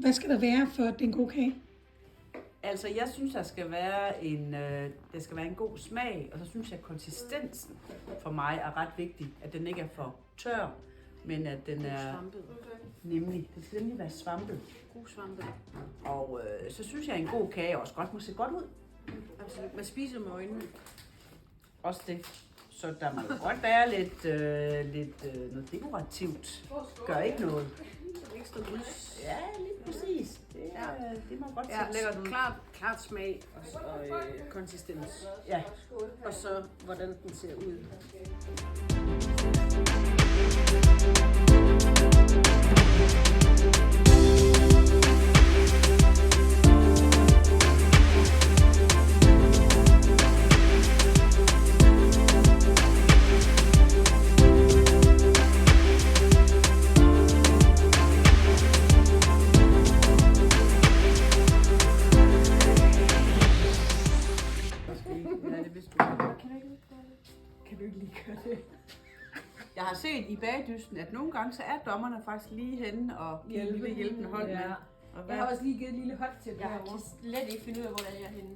Hvad skal der være for, at det er en god kage? Altså, jeg synes, der skal være en god smag, og så synes jeg, at konsistensen for mig er ret vigtig. At den ikke er for tør, men at den er nemlig, det skal nemlig være svampet. God svampe. Og så synes jeg, at en god kage også godt må se godt ud. Absolut. Man spiser med øjnene. Også det. Så der må godt være lidt noget dekorativt. Gør ikke noget. Ekstra grys. Ja, lige præcis. Det må godt se lækkert ud. Klart smag og konsistens. Ja. Og så hvordan den ser ud. Kan du ikke lige gøre det? Jeg har set i bagdysten, at nogle gange så er dommerne faktisk lige henne og giver en lille hjælpende hånd med. Og Jeg har også lige givet et lille hot tip Jeg herovre. kan slet ikke finde ud af, hvordan jeg er henne.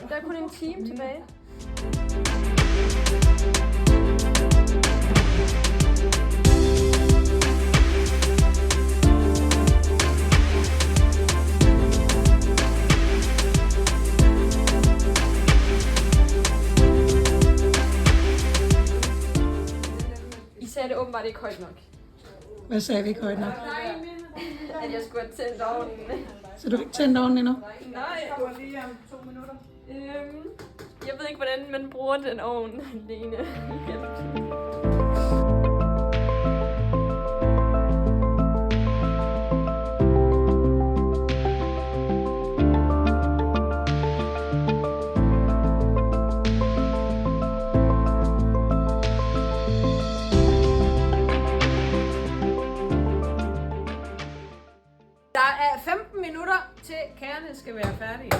Der er kun en time tilbage. I sagde det åbenbart ikke højt nok. Hvad sagde vi ikke højt nok? At jeg skulle have tændt ovnen. Så du har ikke tændt ovnen endnu? Nej. Jeg ved ikke, hvordan man bruger den ovn, Lene. Der er 15 minutter til kagerne skal være færdige.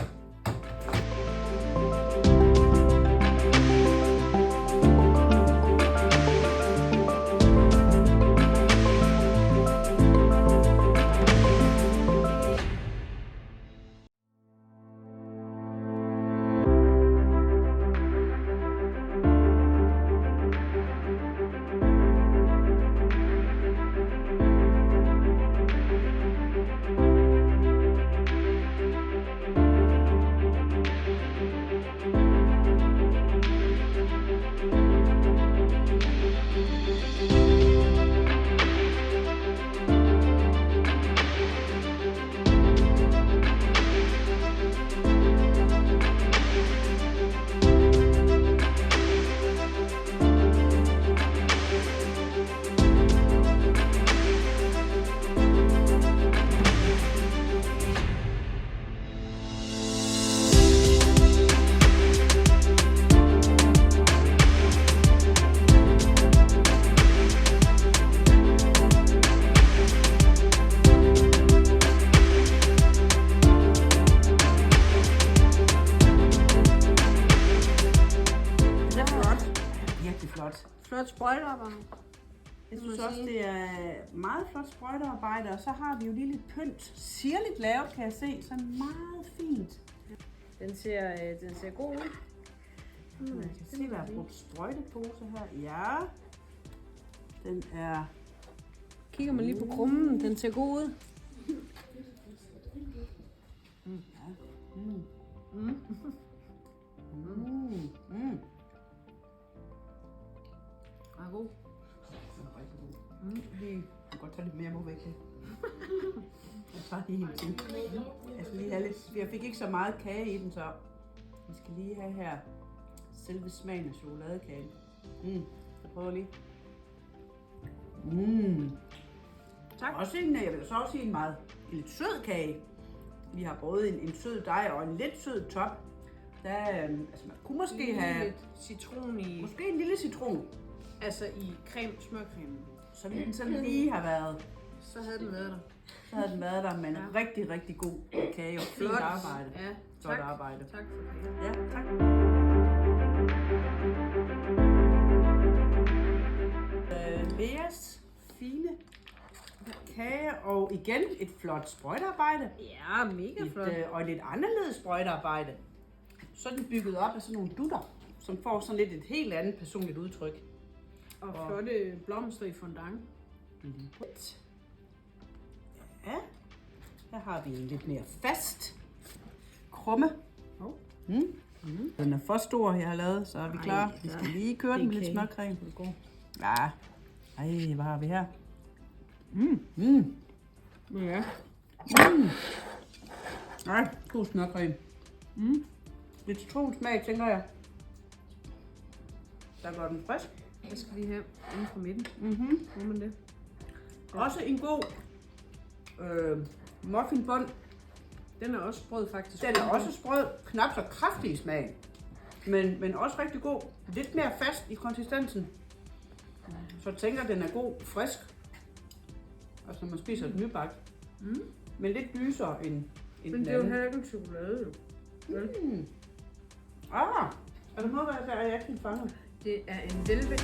Flot sprøjtearbejde. Jeg synes også, det er meget flot sprøjtearbejde, og så har vi jo lige lidt pynt. Sirligt lavet, kan jeg se. Så meget fint. Den ser god ud. Jeg kan se, der er brugt sprøjtepose her. Ja. Den er... Kigger man lige på krummen, den ser god ud. Den er god. Jeg kan godt tage lidt mere mod væk. Jeg tager lige en til. Jeg skal lige have lidt... Jeg fik ikke så meget kage i den, så vi skal lige have her selve smagen af chokoladekagen. Jeg prøver lige. Tak. Også jeg vil så også sige en lidt sød kage. Vi har både en sød dej og en lidt sød top. Der, altså man kunne måske have... Lidt citron i... Måske en lille citron. Altså i smørcremen. Så ville den sådan lige have været... Så havde den været der. Så havde den været der, men rigtig, rigtig god kage og fint arbejde. Ja, Flot arbejde. Tak for det. Ja, tak. Leas fine kage, og igen et flot sprøjtearbejde. Ja, mega flot. Og et lidt anderledes sprøjtearbejde. Sådan bygget op af sådan nogle dutter, som får sådan lidt et helt andet personligt udtryk. Og flotte blomster i fondant. Ja, her har vi en lidt mere fast krumme. Den er for stor, jeg har lavet, så er vi klar. Vi skal lige køre den med lidt smørcreme. Ja, ej, hvad har vi her? Ja. Nej, god smørcreme. Lidt citronsmag, tænker jeg. Der går den frisk. Hvad skal vi have inden for midten? Hvor man det? Også en god muffinbund. Den er også sprød faktisk. Den er også sprød, knap så kraftig i smag. Men også rigtig god. Lidt mere fast i konsistensen. Så jeg tænker, den er god, frisk. Altså når man spiser et nybagt. Men lidt lysere end men den det er jo anden. heller ikke chokolade, jo. Er der noget, der er jeg ikke fanget? Det er en velvet.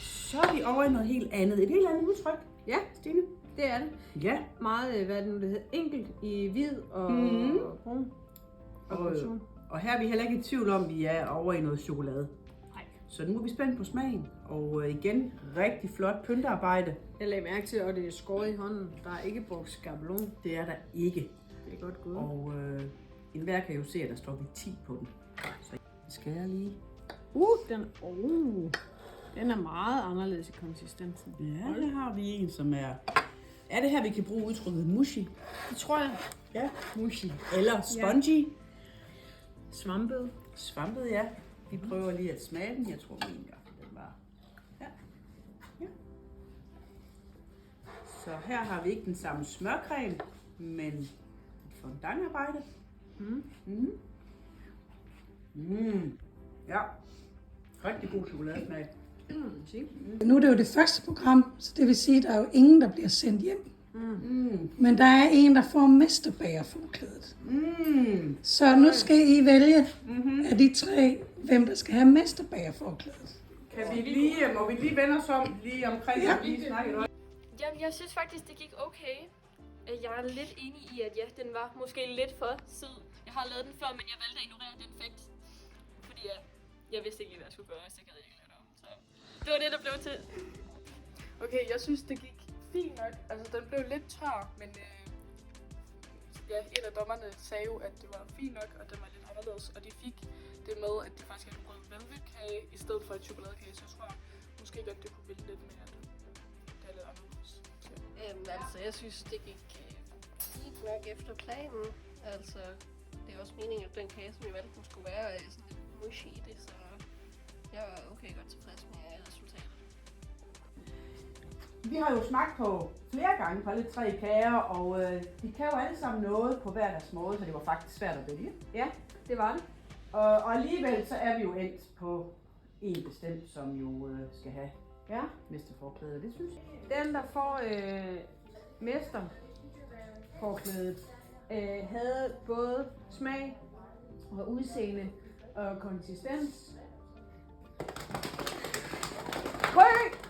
Så er vi over i noget helt andet. Et helt andet udtryk. Ja, Stine? det er det. Ja. Meget, hvad er det nu, det hedder? Enkelt i hvid og brun. Og her er vi heller ikke i tvivl om, at vi er over i noget chokolade. Nej. Så nu er vi spændt på smagen. Og igen, rigtig flot pyntearbejde. Jeg lagde mærke til, at det er skåret i hånden. Der er ikke brugt skabelon. Det er der ikke. Det er godt gået. Og enhver kan jo se, at der står vi 10 på den. Så skal jeg lige... Den er meget anderledes i konsistensen. Ja, her har vi en, som er... Er det her, vi kan bruge udtrykket mushy? Det tror jeg. Ja, mushy. Eller spongy. Svampet. Svampet, ja. Vi prøver lige at smage den. Jeg tror, min den var... Ja. Så her har vi ikke den samme smørcreme, men et fondantarbejde. Ja, rigtig god chokoladesmag. Nu er det jo det første program, så det vil sige, at der er jo ingen, der bliver sendt hjem. Men der er en, der får mesterbagerforklædet. Så nu skal I vælge af de tre, hvem der skal have mesterbagerforklædet. Kan vi lige, må vi lige vende os om lige omkring, Ja. lige snakke noget? Jamen, jeg synes faktisk, det gik okay. Jeg er lidt enig i, at ja, den var måske lidt for sød. Jeg har lavet den før, men jeg valgte at ignorere den effekt. Fordi jeg vidste ikke lige, hvad jeg skulle gøre, så jeg gad ikke lave det om. Så det var det, der blev til. Okay, jeg synes, det gik fint nok. Altså, den blev lidt tør, men ja, en af dommerne sagde jo, at det var fint nok, og den var lidt anderledes. Og de fik det med, at det faktisk er en rød velvetkage i stedet for en chokoladekage. Så jeg tror måske godt, det kunne vælge lidt mere, at det er lidt anderledes. Altså, jeg synes, det gik fint nok efter planen. Altså, det er også meningen, at den kage, som jeg valgte, den skulle være sådan lidt mushy i det, så jeg var okay godt tilfreds med resultatet. Vi har jo smagt på flere gange på alle tre kager, og de kan jo alle sammen noget på hver deres måde, så det var faktisk svært at vælge. Ja, det var det. Og alligevel så er vi jo endt på en bestemt, som jo skal have mesterforklæde. Det synes jeg. Den, der får mesterforklædet, havde både smag og udseende og konsistens. Prøv!